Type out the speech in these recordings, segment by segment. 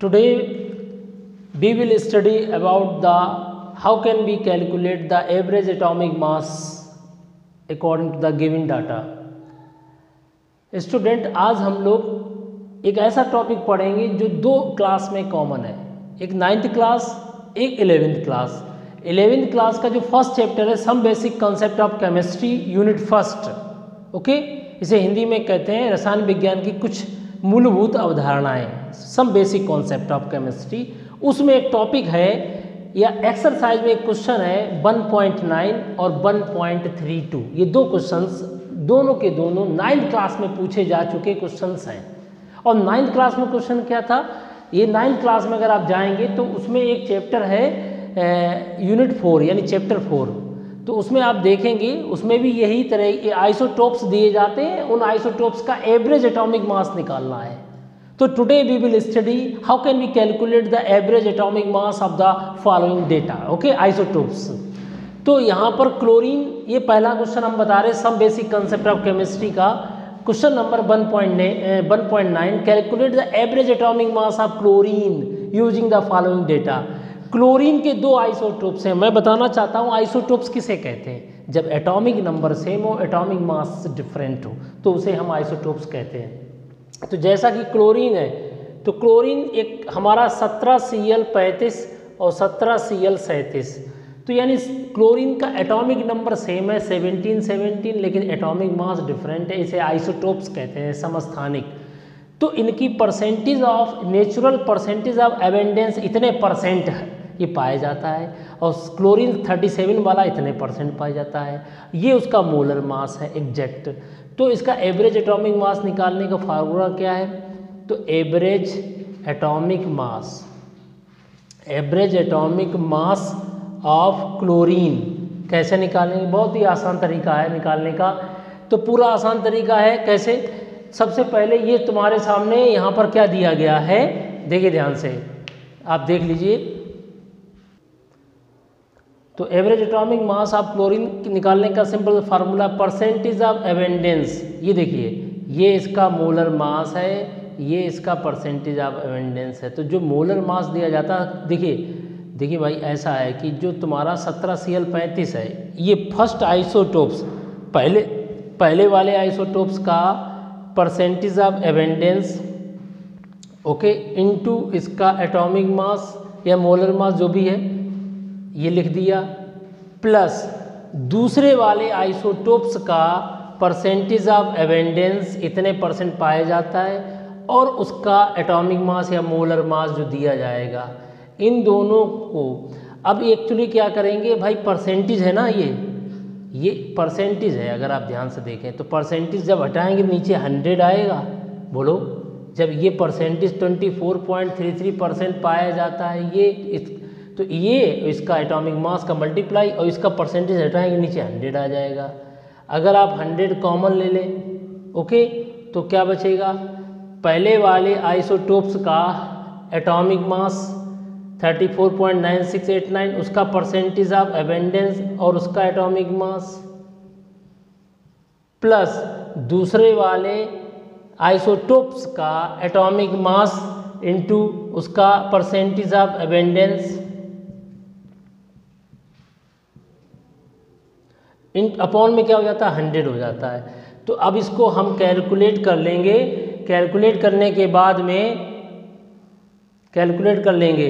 Today we will study about the how can we calculate the average atomic mass according to the given data. Student आज हम लोग एक ऐसा topic पढ़ेंगे जो दो क्लास में कॉमन है, एक 9th क्लास एक 11th क्लास। 11th क्लास का जो फर्स्ट चैप्टर है some basic concept of chemistry unit first, okay, इसे हिंदी में कहते हैं रसायन विज्ञान की कुछ मूलभूत अवधारणाएं, some basic concept of chemistry. उसमें एक टॉपिक है या एक्सरसाइज में एक क्वेश्चन है 1.9 और 1.32। ये दो क्वेश्चंस दोनों के दोनों 9th क्लास में पूछे जा चुके क्वेश्चंस हैं। और 9th क्लास में क्वेश्चन क्या था, ये 9th क्लास में अगर आप जाएंगे तो उसमें एक चैप्टर है यूनिट 4 यानी चैप्टर 4, तो उसमें आप देखेंगे उसमें भी यही तरह के आइसोटोप्स दिए जाते हैं, उन आइसोटोप्स का एवरेज एटॉमिक मास निकालना है। तो today we will study how can we calculate the average atomic mass of the following data, okay, isotopes. तो यहाँ पर क्लोरीन, ये पहला क्वेश्चन हम बता रहे हैं some basic concept of chemistry का, question number 1.9 calculate the average atomic mass of chlorine using the following data. Chlorine के दो आइसोटोप्स हैं, मैं बताना चाहता हूँ आइसोटोप्स किसे कहते हैं। जब एटॉमिक नंबर सेम हो, एटॉमिक मास डिफरेंट हो, तो उसे हम आइसोटोप्स कहते हैं। तो जैसा कि क्लोरीन है, तो क्लोरीन एक हमारा 17Cl35 और 17Cl37, तो यानी क्लोरीन का एटॉमिक नंबर सेम है 17, लेकिन एटॉमिक मास डिफरेंट है, इसे आइसोटोप्स कहते हैं, समस्थानिक। तो इनकी percentage of natural percentage of abundance इतने परसेंट है, ये पाया जाता है, और क्लोरीन 37 वाला इतने परसेंट पाया जाता है, ये उसका मोलर मास है एग्जैक्ट। तो इसका एवरेज एटॉमिक मास निकालने का फार्मूला क्या है, तो average atomic mass of chlorine कैसे निकालेंगे, बहुत ही आसान तरीका है निकालने का। तो पूरा आसान तरीका है कैसे, सबसे पहले ये तुम्हारे सामने यहाँ पर क्या दिया गया है, देखिए ध्यान से आप देख लीजिए। तो average atomic mass of chlorine निकालने का simple formula percentage of abundance, ये देखिए ये इसका मोलर मास है, ये इसका परसेंटेज ऑफ एबेंडेंस है। तो जो मोलर मास दिया जाता है, देखिए भाई ऐसा है कि जो तुम्हारा 17Cl35 है, ये फर्स्ट आइसोटोप्स पहले वाले आइसोटोप्स का percentage of abundance, okay, into इसका एटॉमिक मास या मोलर मास जो भी है ये लिख दिया, प्लस दूसरे वाले आइसोटोप्स का परसेंटेज ऑफ एबेंडेंस इतने परसेंट पाया जाता है, और उसका एटॉमिक मास या मोलर मास जो दिया जाएगा, इन दोनों को अब एक्चुअली क्या करेंगे भाई, परसेंटेज है ना, ये परसेंटेज है। अगर आप ध्यान से देखें तो परसेंटेज जब हटाएंगे नीचे 100 आएगा, बोलो, जब ये परसेंटेज 24.33% पाया जाता है, तो ये इसका एटॉमिक मास का मल्टीप्लाई और इसका परसेंटेज हटाएंगे नीचे 100 आ जाएगा। अगर आप 100 कॉमन ले लें, ओके, तो क्या बचेगा, पहले वाले आइसोटोप्स का एटॉमिक मास 34.9689, उसका परसेंटेज ऑफ एबेंडेंस और उसका एटॉमिक मास, प्लस दूसरे वाले आइसोटोप्स का एटॉमिक मास इनटू उसका percentage of abundance in upon में क्या हो जाता है, 100 हो जाता है। तो अब इसको हम कैलकुलेट कर लेंगे, कैलकुलेट करने के बाद में कैलकुलेट कर लेंगे,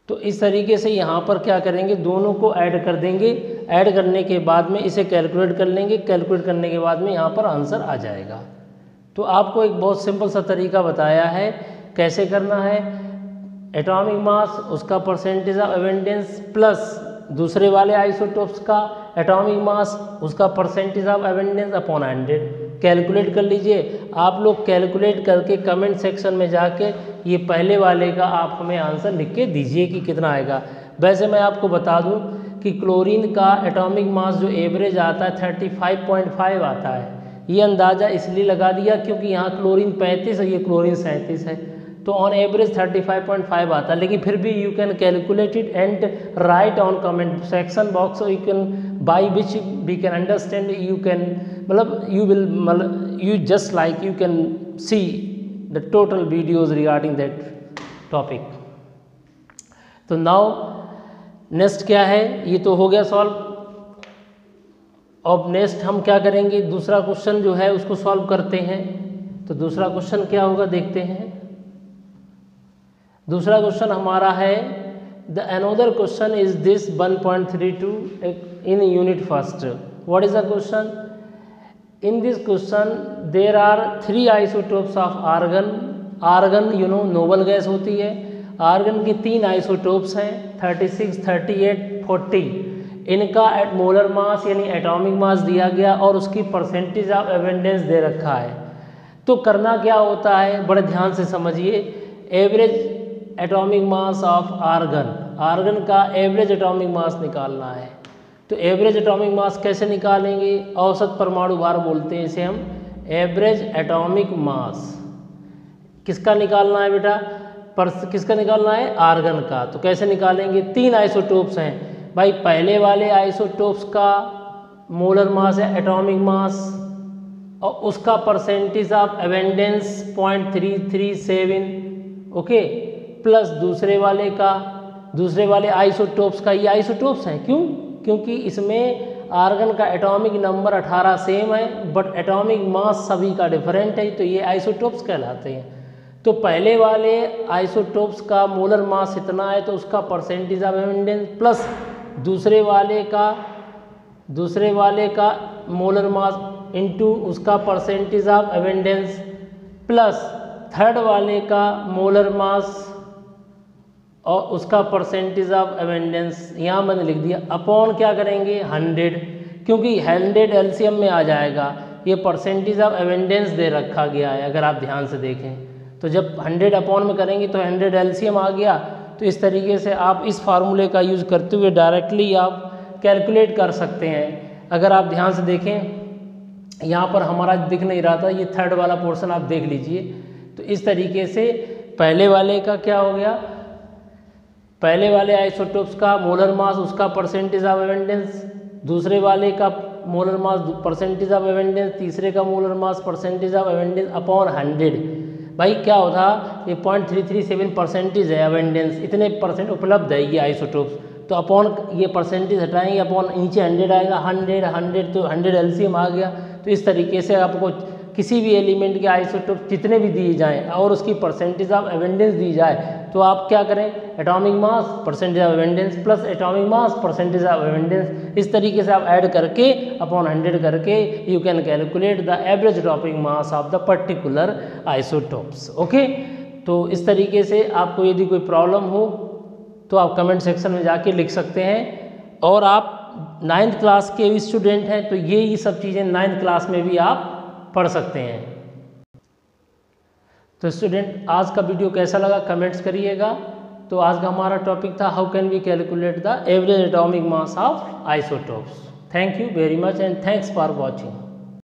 तो इस तरीके से यहाँ पर क्या करेंगे, दोनों को ऐड कर देंगे, ऐड करने के बाद में इसे कैलकुलेट कर लेंगे, कैलकुलेट करने के बाद में यहाँ पर आंसर आ जाएगा। तो आपको एक बहुत सिंपल सा तरीका बताया है कैसे करना है, एटॉमिक मास उसका परसेंटेज ऑफ एबेंडेंस प्लस दूसरे वाले आइसोटोप्स का एटॉमिक मास उसका percentage of abundance upon 100 calculate कर लीजिए। आप लोग कैलकुलेट करके कमेंट सेक्शन में जाके ये पहले वाले का आप हमें आंसर लिख के दीजिए कि कितना आएगा। वैसे मैं आपको बता दूं कि क्लोरीन का एटॉमिक मास जो एवरेज आता है 35.5 आता है। ये अंदाज़ा इसलिए लगा दिया क्योंकि यहाँ क्लोरीन 35 है, ये क्लोरीन 37 है, तो ऑन एवरेज 35.5 आता है। लेकिन फिर भी you can calculate it and write on comment section box, you can by which we can understand, you can मतलब you will you just like you can see the total videos regarding that topic. तो now next क्या है, ये तो हो गया solve. अब next हम क्या करेंगे, दूसरा क्वेश्चन जो है उसको सॉल्व करते हैं. तो दूसरा क्वेश्चन क्या होगा देखते हैं. दूसरा क्वेश्चन हमारा है the another question is this 1.32 in unit first. What is the question? In this question there are 3 isotopes of argon. argon you know noble gas होती है. आर्गन की 3 आइसोटोप्स हैं 36, 38, 40. इनका मोलर मास यानी एटॉमिक मास दिया गया और उसकी परसेंटेज ऑफ एबंडेंस दे रखा है. तो करना क्या होता है, बड़े ध्यान से समझिए. Average atomic mass of argon, argon का एवरेज एटॉमिक मास निकालना है. तो एवरेज एटॉमिक मास कैसे निकालेंगे, औसत परमाणु भार बोलते हैं इसे हम. एवरेज एटॉमिक मास किसका निकालना है बेटा, किसका निकालना है, आर्गन का. तो कैसे निकालेंगे, 3 आइसोटोप्स हैं भाई. पहले वाले आइसोटोप्स का मोलर मास है एटॉमिक मास और उसका percentage of abundance 0.337, okay, plus दूसरे वाले आइसोटोप्स का, ये आइसोटोप्स हैं क्यों, क्योंकि इसमें आर्गन का एटॉमिक नंबर 18 सेम है बट एटॉमिक मास सभी का डिफरेंट है, तो ये आइसोटोप्स कहलाते हैं. तो पहले वाले आइसोटोप्स का मोलर मास इतना है तो उसका परसेंटेज ऑफ एबंडेंस प्लस दूसरे वाले का मोलर मास इनटू उसका percentage of abundance plus third वाले का मोलर मास और उसका परसेंटेज ऑफ एबंडेंस. यहाँ मैंने लिख दिया अपॉन क्या करेंगे 100, क्योंकि 100 एलसीएम में आ जाएगा. ये परसेंटेज ऑफ एबंडेंस दे रखा गया है अगर आप ध्यान से देखें. तो जब 100 अपॉन में करेंगे तो 100 एलसीएम आ गया. तो इस तरीके से आप इस फार्मूले का यूज़ करते हुए डायरेक्टली आप कैलकुलेट कर सकते हैं. अगर आप ध्यान से देखें यहाँ पर हमारा दिख नहीं रहा था, ये थर्ड वाला पोर्शन आप देख लीजिए. तो इस तरीके से पहले वाले का क्या हो गया, पहले वाले आइसोटोप्स का मोलर मास उसका परसेंटेज ऑफ एबंडेंस, दूसरे वाले का molar mass percentage of abundance, तीसरे का molar mass percentage of abundance upon 100. भाई क्या होता, ये 0.337 परसेंटेज है एबंडेंस, इतने परसेंट उपलब्ध है ये आइसोटोप्स. तो अपॉन ये परसेंटेज हटाएंगे, अपॉन नीचे 100 आएगा, 100 तो 100 एलसीएम आ गया. तो इस तरीके से आपको किसी भी एलिमेंट के आइसोटोप जितने भी दिए जाएं और उसकी परसेंटेज ऑफ एबंडेंस दी जाए तो आप क्या करें, atomic mass percentage of abundance plus atomic mass percentage of abundance, इस तरीके से आप ऐड करके अपॉन 100 करके you can calculate the average atomic mass of the particular isotopes. Okay, तो इस तरीके से आपको यदि कोई प्रॉब्लम हो तो आप कमेंट सेक्शन में जाके लिख सकते हैं. और आप 9th क्लास के स्टूडेंट हैं तो ये सब चीज़ें 9th क्लास में भी आप पढ़ सकते हैं. तो स्टूडेंट आज का वीडियो कैसा लगा कमेंट्स करिएगा. तो आज का हमारा टॉपिक था how can we calculate the average atomic mass of isotopes. Thank you very much and thanks for watching.